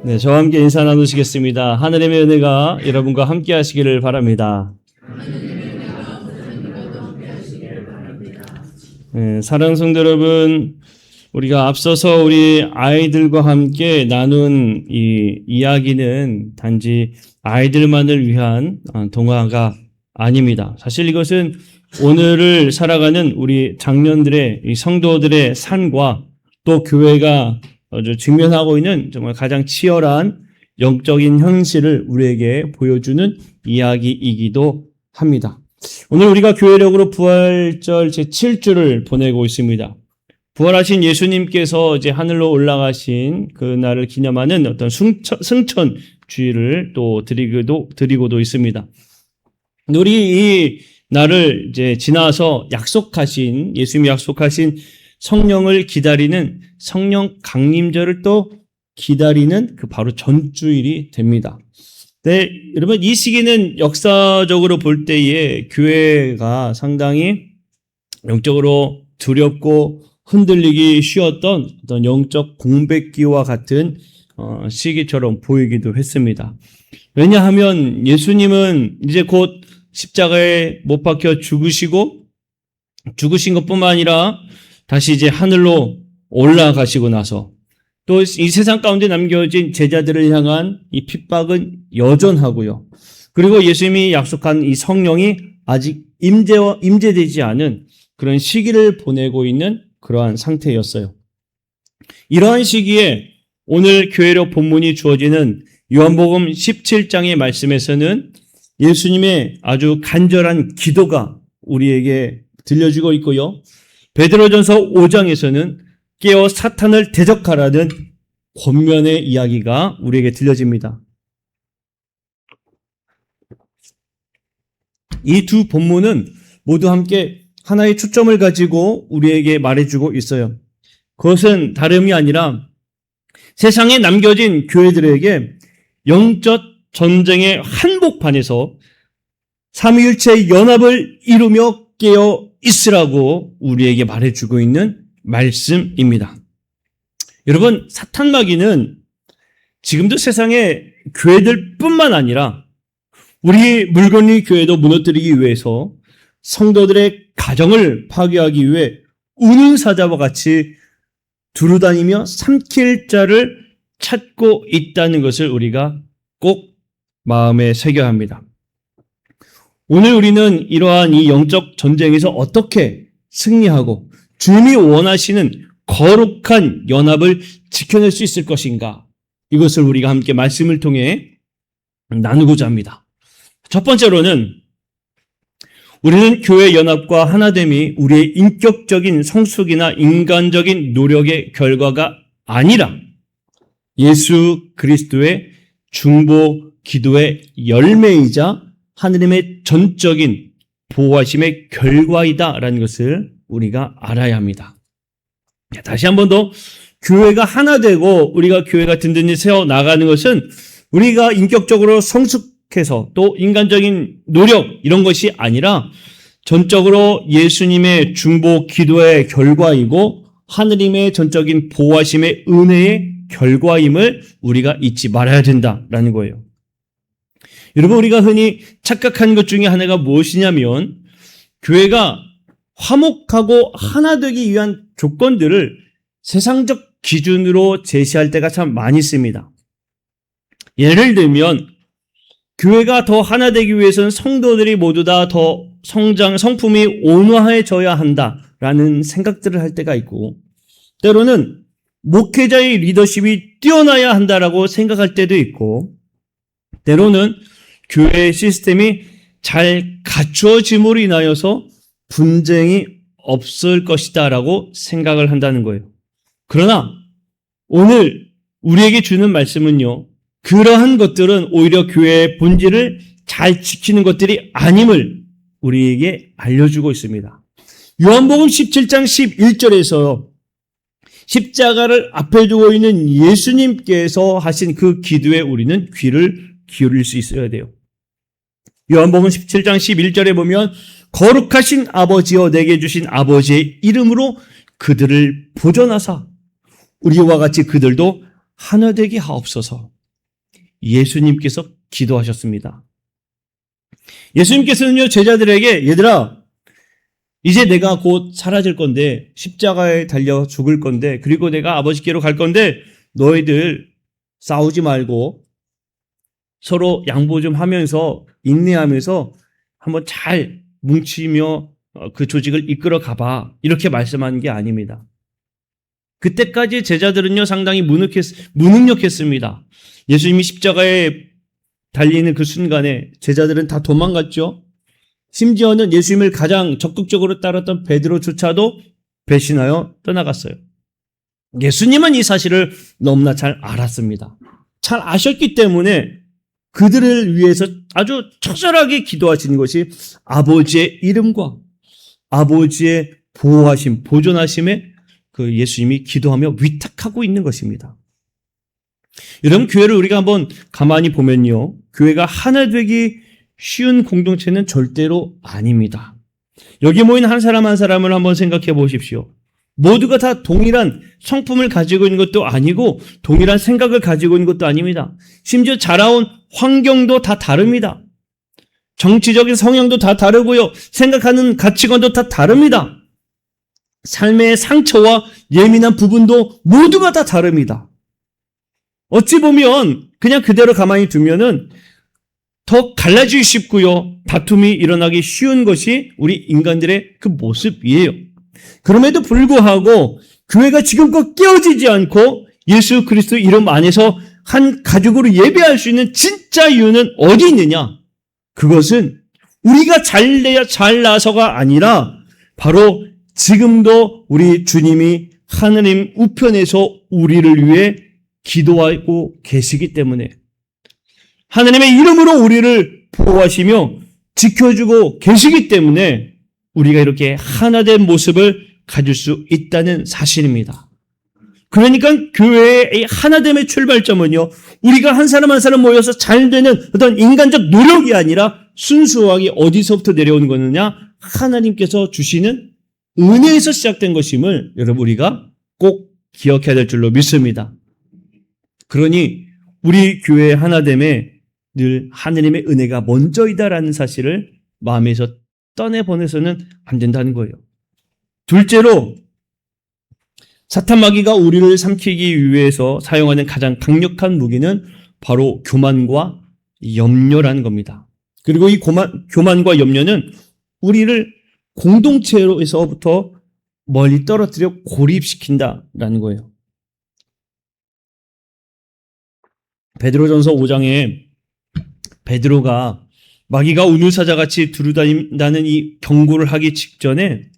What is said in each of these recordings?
네, 저와 함께 인사 나누시겠습니다. 하느님의 은혜가 여러분과 함께 하시기를 바랍니다. 네, 사랑하는 성도 여러분, 우리가 앞서서 우리 아이들과 함께 나눈 이 이야기는 단지 아이들만을 위한 동화가 아닙니다. 사실 이것은 오늘을 살아가는 우리 장년들의, 이 성도들의 삶과 또 교회가 직면하고 있는 정말 가장 치열한 영적인 현실을 우리에게 보여주는 이야기이기도 합니다. 오늘 우리가 교회력으로 부활절 제7주를 보내고 있습니다. 부활하신 예수님께서 이제 하늘로 올라가신 그 날을 기념하는 어떤 승천 주일을 또 드리고도 있습니다. 우리 이 날을 이제 지나서 예수님이 약속하신 성령을 기다리는 성령 강림절을 또 기다리는 그 바로 전주일이 됩니다. 네, 여러분 이 시기는 역사적으로 볼 때에 교회가 상당히 영적으로 두렵고 흔들리기 쉬웠던 어떤 영적 공백기와 같은 시기처럼 보이기도 했습니다. 왜냐하면 예수님은 이제 곧 십자가에 못 박혀 죽으신 것뿐만 아니라 다시 이제 하늘로 올라가시고 나서 또 이 세상 가운데 남겨진 제자들을 향한 이 핍박은 여전하고요. 그리고 예수님이 약속한 이 성령이 아직 임재되지 않은 그런 시기를 보내고 있는 그러한 상태였어요. 이러한 시기에 오늘 교회력 본문이 주어지는 요한복음 17장의 말씀에서는 예수님의 아주 간절한 기도가 우리에게 들려지고 있고요. 베드로전서 5장에서는 깨어 사탄을 대적하라는 권면의 이야기가 우리에게 들려집니다. 이 두 본문은 모두 함께 하나의 초점을 가지고 우리에게 말해주고 있어요. 그것은 다름이 아니라 세상에 남겨진 교회들에게 영적 전쟁의 한복판에서 삼위일체의 연합을 이루며 깨어 있으라고 우리에게 말해주고 있는 말씀입니다. 여러분, 사탄마귀는 지금도 세상의 교회들뿐만 아니라 우리 물건리 교회도 무너뜨리기 위해서 성도들의 가정을 파괴하기 위해 우는 사자와 같이 두루다니며 삼킬 자를 찾고 있다는 것을 우리가 꼭 마음에 새겨야 합니다. 오늘 우리는 이러한 이 영적 전쟁에서 어떻게 승리하고 주님이 원하시는 거룩한 연합을 지켜낼 수 있을 것인가? 이것을 우리가 함께 말씀을 통해 나누고자 합니다. 첫 번째로는 우리는 교회 연합과 하나됨이 우리의 인격적인 성숙이나 인간적인 노력의 결과가 아니라 예수 그리스도의 중보 기도의 열매이자 하느님의 전적인 보호하심의 결과이다라는 것을 우리가 알아야 합니다. 다시 한 번 더 교회가 하나 되고 우리가 교회가 든든히 세워나가는 것은 우리가 인격적으로 성숙해서 또 인간적인 노력 이런 것이 아니라 전적으로 예수님의 중보 기도의 결과이고 하느님의 전적인 보호하심의 은혜의 결과임을 우리가 잊지 말아야 된다라는 거예요. 여러분, 우리가 흔히 착각한 것 중에 하나가 무엇이냐면 교회가 화목하고 하나 되기 위한 조건들을 세상적 기준으로 제시할 때가 참 많이 있습니다. 예를 들면 교회가 더 하나 되기 위해서는 성도들이 모두 다 더 성품이 온화해져야 한다라는 생각들을 할 때가 있고, 때로는 목회자의 리더십이 뛰어나야 한다라고 생각할 때도 있고, 때로는 교회의 시스템이 잘 갖추어짐으로 인하여서 분쟁이 없을 것이다라고 생각을 한다는 거예요. 그러나 오늘 우리에게 주는 말씀은요, 그러한 것들은 오히려 교회의 본질을 잘 지키는 것들이 아님을 우리에게 알려주고 있습니다. 요한복음 17장 11절에서 십자가를 앞에 두고 있는 예수님께서 하신 그 기도에 우리는 귀를 기울일 수 있어야 돼요. 요한복음 17장 11절에 보면 거룩하신 아버지여 내게 주신 아버지의 이름으로 그들을 보존하사 우리와 같이 그들도 하나 되게 하옵소서. 예수님께서 기도하셨습니다. 예수님께서는요, 제자들에게 얘들아, 이제 내가 곧 사라질 건데, 십자가에 달려 죽을 건데, 그리고 내가 아버지께로 갈 건데, 너희들 싸우지 말고 서로 양보 좀 하면서 인내하면서 한번 잘 뭉치며 그 조직을 이끌어 가봐. 이렇게 말씀하는 게 아닙니다. 그때까지 제자들은요, 상당히 무능력했습니다. 예수님이 십자가에 달리는 그 순간에 제자들은 다 도망갔죠. 심지어는 예수님을 가장 적극적으로 따랐던 베드로조차도 배신하여 떠나갔어요. 예수님은 이 사실을 너무나 잘 알았습니다. 잘 아셨기 때문에 그들을 위해서 아주 처절하게 기도하시는 것이 아버지의 이름과 아버지의 보호하심, 보존하심에 그 예수님이 기도하며 위탁하고 있는 것입니다. 여러분, 교회를 우리가 한번 가만히 보면요, 교회가 하나 되기 쉬운 공동체는 절대로 아닙니다. 여기 모인 한 사람 한 사람을 한번 생각해 보십시오. 모두가 다 동일한 성품을 가지고 있는 것도 아니고 동일한 생각을 가지고 있는 것도 아닙니다. 심지어 자라온 환경도 다 다릅니다. 정치적인 성향도 다 다르고요. 생각하는 가치관도 다 다릅니다. 삶의 상처와 예민한 부분도 모두가 다 다릅니다. 어찌 보면 그냥 그대로 가만히 두면은 더 갈라지기 쉽고요. 다툼이 일어나기 쉬운 것이 우리 인간들의 그 모습이에요. 그럼에도 불구하고 교회가 지금껏 깨어지지 않고 예수 그리스도 이름 안에서 한 가족으로 예배할 수 있는 진짜 이유는 어디 있느냐? 그것은 우리가 잘내야 잘나서가 아니라 바로 지금도 우리 주님이 하느님 우편에서 우리를 위해 기도하고 계시기 때문에, 하느님의 이름으로 우리를 보호하시며 지켜주고 계시기 때문에 우리가 이렇게 하나된 모습을 가질 수 있다는 사실입니다. 그러니까 교회의 하나됨의 출발점은요, 우리가 한 사람 한 사람 모여서 잘 되는 어떤 인간적 노력이 아니라 순수하게 어디서부터 내려오는 거느냐? 하나님께서 주시는 은혜에서 시작된 것임을 여러분 우리가 꼭 기억해야 될 줄로 믿습니다. 그러니 우리 교회의 하나됨에 늘 하느님의 은혜가 먼저이다라는 사실을 마음에서 떠내보내서는 안 된다는 거예요. 둘째로, 사탄 마귀가 우리를 삼키기 위해서 사용하는 가장 강력한 무기는 바로 교만과 염려라는 겁니다. 그리고 이 교만과 염려는 우리를 공동체로서부터 멀리 떨어뜨려 고립시킨다라는 거예요. 베드로전서 5장에 베드로가 마귀가 우물사자같이 두루다닌다는 이 경고를 하기 직전에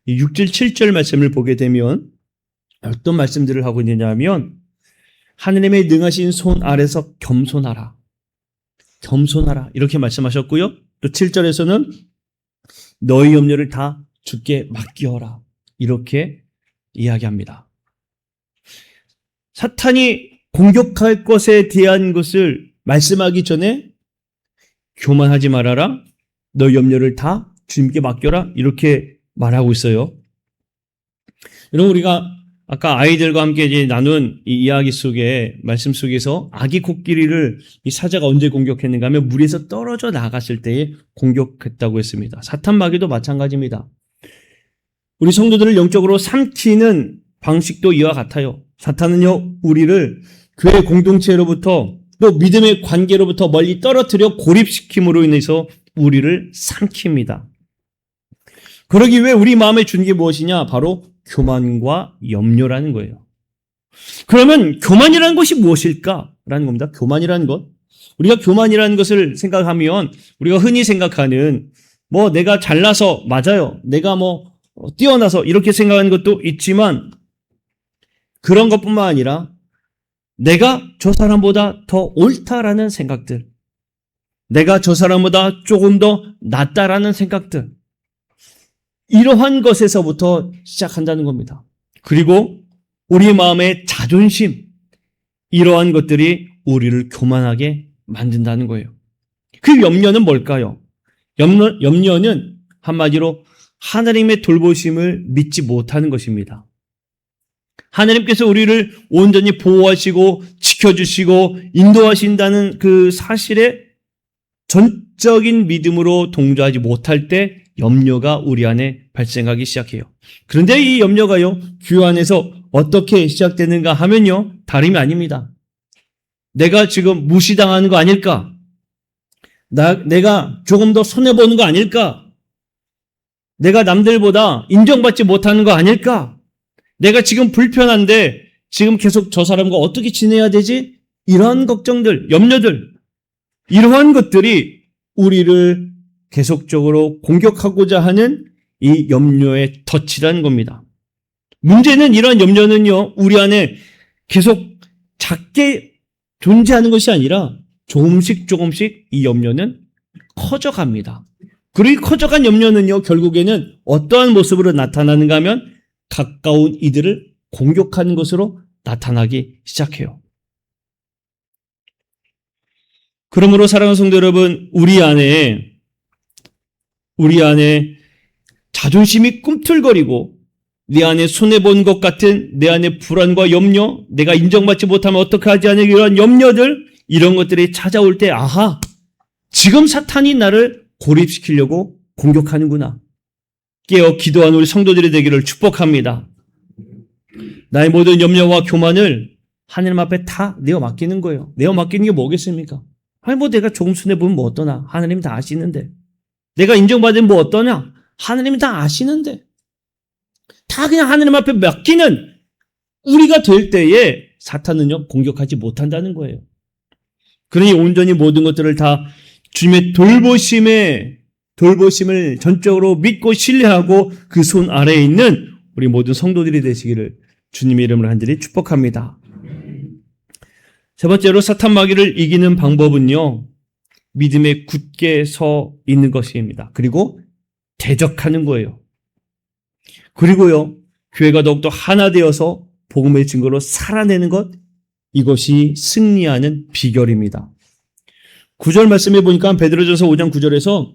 6절, 7절 말씀을 보게 되면 어떤 말씀들을 하고 있느냐면, 하느님의 능하신 손 아래서 겸손하라. 겸손하라. 이렇게 말씀하셨고요. 또 7절에서는 너희 염려를 다 주께 맡기어라. 이렇게 이야기합니다. 사탄이 공격할 것에 대한 것을 말씀하기 전에 교만하지 말아라. 너희 염려를 다 주님께 맡겨라. 이렇게 말하고 있어요. 여러분, 우리가 아까 아이들과 함께 이제 나눈 이 이야기 속에, 말씀 속에서 아기 코끼리를 이 사자가 언제 공격했는가 하면 물에서 떨어져 나갔을 때에 공격했다고 했습니다. 사탄 마귀도 마찬가지입니다. 우리 성도들을 영적으로 삼키는 방식도 이와 같아요. 사탄은요, 우리를 교회 공동체로부터 또 믿음의 관계로부터 멀리 떨어뜨려 고립시킴으로 인해서 우리를 삼킵니다. 그러기 위해 우리 마음에 주는 게 무엇이냐? 바로 교만과 염려라는 거예요. 그러면 교만이라는 것이 무엇일까라는 겁니다. 교만이라는 것. 우리가 교만이라는 것을 생각하면 우리가 흔히 생각하는 내가 잘나서, 맞아요. 내가 뛰어나서 이렇게 생각하는 것도 있지만, 그런 것뿐만 아니라 내가 저 사람보다 더 옳다라는 생각들, 내가 저 사람보다 조금 더 낫다라는 생각들, 이러한 것에서부터 시작한다는 겁니다. 그리고 우리 마음의 자존심, 이러한 것들이 우리를 교만하게 만든다는 거예요. 그 염려는 뭘까요? 염려는 한마디로 하나님의 돌보심을 믿지 못하는 것입니다. 하나님께서 우리를 온전히 보호하시고 지켜주시고 인도하신다는 그 사실에 전적인 믿음으로 동조하지 못할 때 염려가 우리 안에 발생하기 시작해요. 그런데 이 염려가요, 교회 안에서 어떻게 시작되는가 하면요, 다름이 아닙니다. 내가 지금 무시당하는 거 아닐까? 내가 조금 더 손해보는 거 아닐까? 내가 남들보다 인정받지 못하는 거 아닐까? 내가 지금 불편한데 지금 계속 저 사람과 어떻게 지내야 되지? 이러한 걱정들, 염려들, 이러한 것들이 우리를 계속적으로 공격하고자 하는 이 염려의 덫이라는 겁니다. 문제는 이러한 염려는요, 우리 안에 계속 작게 존재하는 것이 아니라 조금씩 이 염려는 커져갑니다. 그리고 커져간 염려는요, 결국에는 어떠한 모습으로 나타나는가 하면 가까운 이들을 공격하는 것으로 나타나기 시작해요. 그러므로 사랑하는 성도 여러분, 우리 안에 자존심이 꿈틀거리고 내 안에 손해본 것 같은 내 안에 불안과 염려, 내가 인정받지 못하면 어떻게 하지 않을 이런 염려들, 이런 것들이 찾아올 때 아하, 지금 사탄이 나를 고립시키려고 공격하는구나. 깨어 기도하는 우리 성도들이 되기를 축복합니다. 나의 모든 염려와 교만을 하나님 앞에 다 내어 맡기는 거예요. 내어 맡기는 게 뭐겠습니까? 아니 뭐 내가 조금 손해보면 뭐 어떠나? 하나님 다 아시는데. 내가 인정받으면 뭐 어떠냐? 하나님 다 아시는데. 다 그냥 하나님 앞에 맡기는 우리가 될 때에 사탄은요, 공격하지 못한다는 거예요. 그러니 온전히 모든 것들을 다 주님의 돌보심을 전적으로 믿고 신뢰하고 그 손 아래에 있는 우리 모든 성도들이 되시기를 주님의 이름으로 간절히 축복합니다. 세 번째로 사탄 마귀를 이기는 방법은요, 믿음에 굳게 서 있는 것입니다. 그리고 대적하는 거예요. 그리고요, 교회가 더욱더 하나 되어서 복음의 증거로 살아내는 것, 이것이 승리하는 비결입니다. 9절 말씀해 보니까 베드로전서 5장 9절에서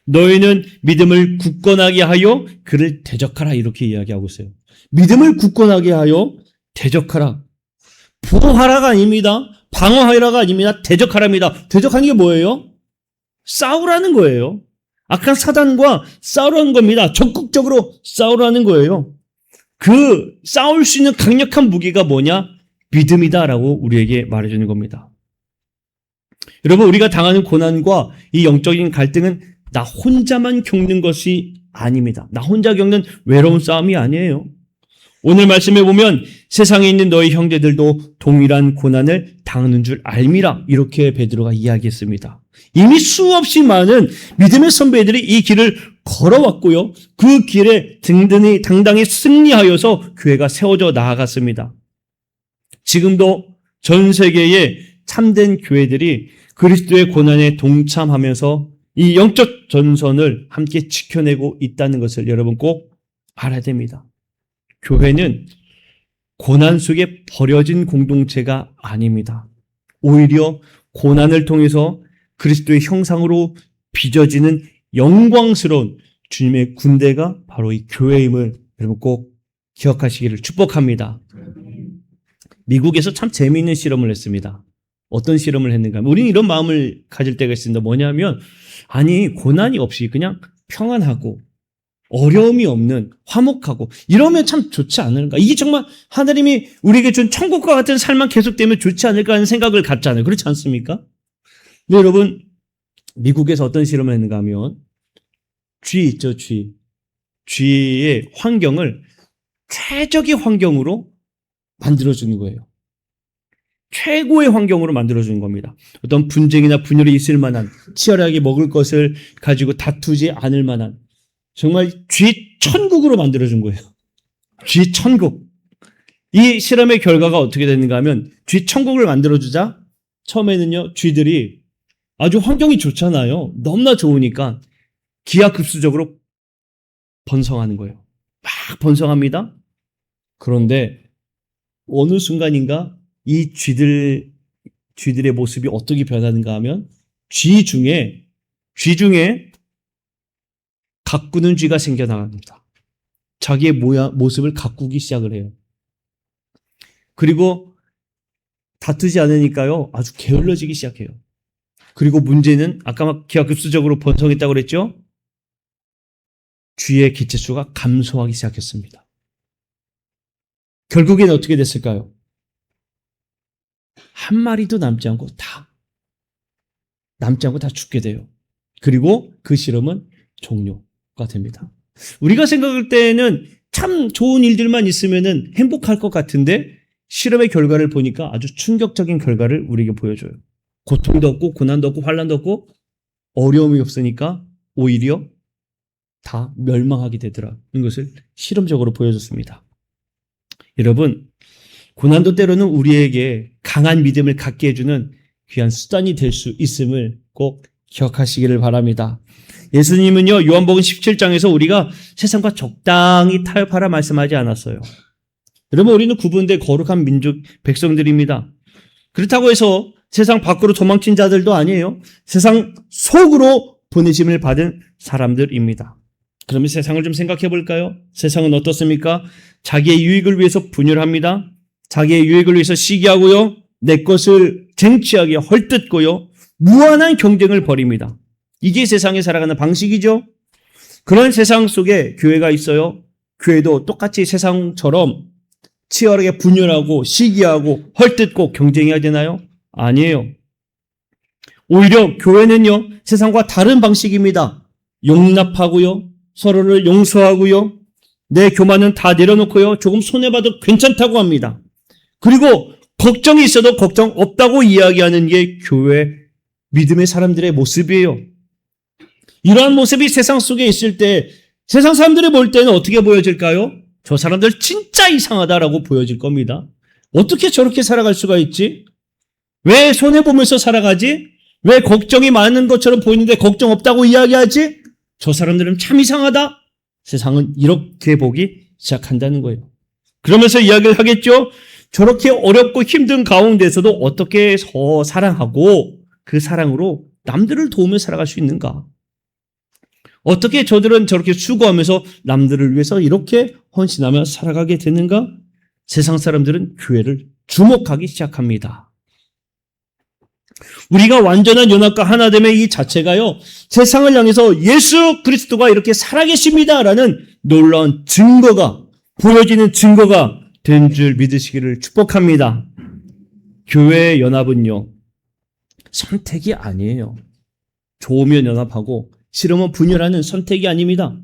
너희는 믿음을 굳건하게 하여 그를 대적하라, 이렇게 이야기하고 있어요. 믿음을 굳건하게 하여 대적하라. 보호하라가 아닙니다. 방어하라가 아닙니다. 대적하라입니다. 대적하는 게 뭐예요? 싸우라는 거예요. 악한 사단과 싸우라는 겁니다. 적극적으로 싸우라는 거예요. 그 싸울 수 있는 강력한 무기가 뭐냐? 믿음이다라고 우리에게 말해주는 겁니다. 여러분, 우리가 당하는 고난과 이 영적인 갈등은 나 혼자만 겪는 것이 아닙니다. 나 혼자 겪는 외로운 싸움이 아니에요. 오늘 말씀해 보면 세상에 있는 너희 형제들도 동일한 고난을 당하는 줄 알미라, 이렇게 베드로가 이야기했습니다. 이미 수없이 많은 믿음의 선배들이 이 길을 걸어왔고요, 그 길에 당당히 승리하여서 교회가 세워져 나아갔습니다. 지금도 전 세계의 참된 교회들이 그리스도의 고난에 동참하면서 이 영적 전선을 함께 지켜내고 있다는 것을 여러분 꼭 알아야 됩니다. 교회는 고난 속에 버려진 공동체가 아닙니다. 오히려 고난을 통해서 그리스도의 형상으로 빚어지는 영광스러운 주님의 군대가 바로 이 교회임을 여러분 꼭 기억하시기를 축복합니다. 미국에서 참 재미있는 실험을 했습니다. 어떤 실험을 했는가 하면, 우리는 이런 마음을 가질 때가 있습니다. 뭐냐면, 아니 고난이 없이 그냥 평안하고 어려움이 없는, 화목하고 이러면 참 좋지 않을까? 이게 정말 하나님이 우리에게 준 천국과 같은 삶만 계속되면 좋지 않을까 하는 생각을 갖잖아요. 그렇지 않습니까? 근데 여러분, 미국에서 어떤 실험을 했는가 하면, 쥐 있죠, 쥐. 쥐의 환경을 최적의 환경으로 만들어주는 거예요. 최고의 환경으로 만들어주는 겁니다. 어떤 분쟁이나 분열이 있을 만한, 치열하게 먹을 것을 가지고 다투지 않을 만한, 정말 쥐 천국으로 만들어준 거예요. 쥐 천국. 이 실험의 결과가 어떻게 됐는가 하면, 쥐 천국을 만들어주자 처음에는요, 쥐들이 아주 환경이 좋잖아요. 너무나 좋으니까 기하급수적으로 번성하는 거예요. 막 번성합니다. 그런데 어느 순간인가 이 쥐들의 모습이 어떻게 변하는가 하면, 쥐 중에 가꾸는 쥐가 생겨나갑니다. 자기의 모습을 가꾸기 시작을 해요. 그리고 다투지 않으니까요. 아주 게을러지기 시작해요. 그리고 문제는 아까 막 기하급수적으로 번성했다고 그랬죠? 주의 개체수가 감소하기 시작했습니다. 결국엔 어떻게 됐을까요? 한 마리도 남지 않고 다 죽게 돼요. 그리고 그 실험은 종료가 됩니다. 우리가 생각할 때는 참 좋은 일들만 있으면은 행복할 것 같은데 실험의 결과를 보니까 아주 충격적인 결과를 우리에게 보여줘요. 고통도 없고 고난도 없고 환난도 없고 어려움이 없으니까 오히려 다 멸망하게 되더라는 것을 실험적으로 보여줬습니다. 여러분, 고난도 때로는 우리에게 강한 믿음을 갖게 해주는 귀한 수단이 될 수 있음을 꼭 기억하시기를 바랍니다. 예수님은요, 요한복음 17장에서 우리가 세상과 적당히 타협하라 말씀하지 않았어요. 여러분, 우리는 구분된 거룩한 민족 백성들입니다. 그렇다고 해서 세상 밖으로 도망친 자들도 아니에요. 세상 속으로 보내심을 받은 사람들입니다. 그러면 세상을 좀 생각해 볼까요? 세상은 어떻습니까? 자기의 유익을 위해서 분열합니다. 자기의 유익을 위해서 시기하고요. 내 것을 쟁취하게 헐뜯고요. 무한한 경쟁을 벌입니다. 이게 세상에 살아가는 방식이죠. 그런 세상 속에 교회가 있어요. 교회도 똑같이 세상처럼 치열하게 분열하고 시기하고 헐뜯고 경쟁해야 되나요? 아니에요. 오히려 교회는요, 세상과 다른 방식입니다. 용납하고요, 서로를 용서하고요, 내 교만은 다 내려놓고요, 조금 손해봐도 괜찮다고 합니다. 그리고 걱정이 있어도 걱정 없다고 이야기하는 게 교회 믿음의 사람들의 모습이에요. 이러한 모습이 세상 속에 있을 때 세상 사람들이 볼 때는 어떻게 보여질까요? 저 사람들 진짜 이상하다라고 보여질 겁니다. 어떻게 저렇게 살아갈 수가 있지? 왜 손해보면서 살아가지? 왜 걱정이 많은 것처럼 보이는데 걱정 없다고 이야기하지? 저 사람들은 참 이상하다? 세상은 이렇게 보기 시작한다는 거예요. 그러면서 이야기를 하겠죠? 저렇게 어렵고 힘든 가운데서도 어떻게 더 사랑하고 그 사랑으로 남들을 도우며 살아갈 수 있는가? 어떻게 저들은 저렇게 수고하면서 남들을 위해서 이렇게 헌신하며 살아가게 되는가? 세상 사람들은 교회를 주목하기 시작합니다. 우리가 완전한 연합과 하나됨의 이 자체가요, 세상을 향해서 예수 그리스도가 이렇게 살아계십니다라는 놀라운 증거가, 보여지는 증거가 된 줄 믿으시기를 축복합니다. 교회의 연합은요, 선택이 아니에요. 좋으면 연합하고 싫으면 분열하는 선택이 아닙니다.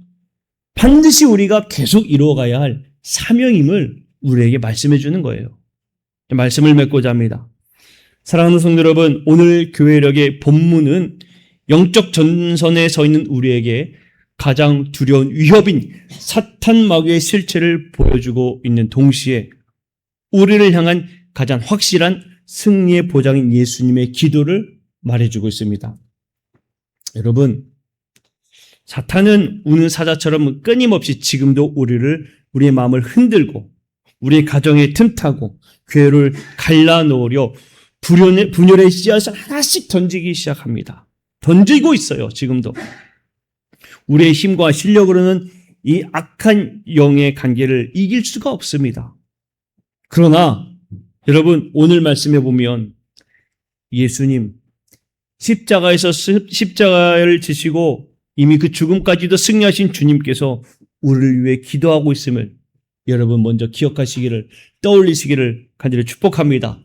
반드시 우리가 계속 이루어가야 할 사명임을 우리에게 말씀해 주는 거예요. 말씀을 맺고자 합니다. 사랑하는 성도 여러분, 오늘 교회력의 본문은 영적 전선에 서 있는 우리에게 가장 두려운 위협인 사탄 마귀의 실체를 보여주고 있는 동시에 우리를 향한 가장 확실한 승리의 보장인 예수님의 기도를 말해주고 있습니다. 여러분, 사탄은 우는 사자처럼 끊임없이 지금도 우리의 마음을 흔들고 우리의 가정에 틈타고 교회를 갈라놓으려 분열의 씨앗을 하나씩 던지기 시작합니다. 던지고 있어요, 지금도. 우리의 힘과 실력으로는 이 악한 영의 관계를 이길 수가 없습니다. 그러나 여러분, 오늘 말씀해 보면 예수님 십자가를 지시고 이미 그 죽음까지도 승리하신 주님께서 우리를 위해 기도하고 있음을 여러분 먼저 기억하시기를, 떠올리시기를 간절히 축복합니다.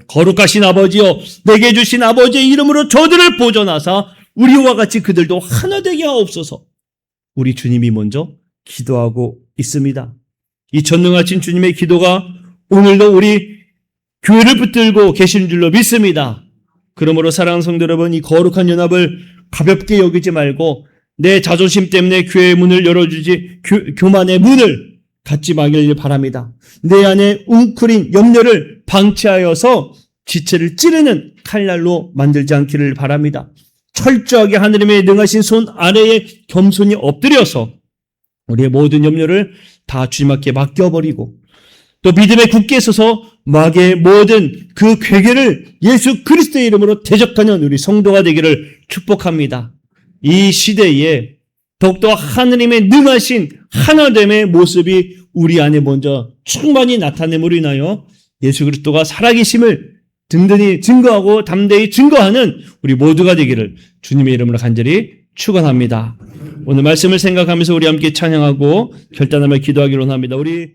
거룩하신 아버지여, 내게 주신 아버지의 이름으로 저들을 보존하사 우리와 같이 그들도 하나 되게 하옵소서. 우리 주님이 먼저 기도하고 있습니다. 이 전능하신 주님의 기도가 오늘도 우리 교회를 붙들고 계시는 줄로 믿습니다. 그러므로 사랑하는 성도 여러분, 이 거룩한 연합을 가볍게 여기지 말고 내 자존심 때문에 교회의 문을 열어주지, 교만의 문을 닫지 말길 바랍니다. 내 안에 웅크린 염려를 방치하여서 지체를 찌르는 칼날로 만들지 않기를 바랍니다. 철저하게 하느님의 능하신 손 아래에 겸손히 엎드려서 우리의 모든 염려를 다 주님 앞에 맡겨버리고 또 믿음에 굳게 서서 마귀의 모든 그 괴계를 예수 그리스도의 이름으로 대적하는 우리 성도가 되기를 축복합니다. 이 시대에 더욱더 하느님의 능하신 하나됨의 모습이 우리 안에 먼저 충만히 나타냄으로 인하여 예수 그리스도가 살아계심을 든든히 증거하고 담대히 증거하는 우리 모두가 되기를 주님의 이름으로 간절히 축원합니다. 오늘 말씀을 생각하면서 우리 함께 찬양하고 결단하며 기도하기로 합니다. 우리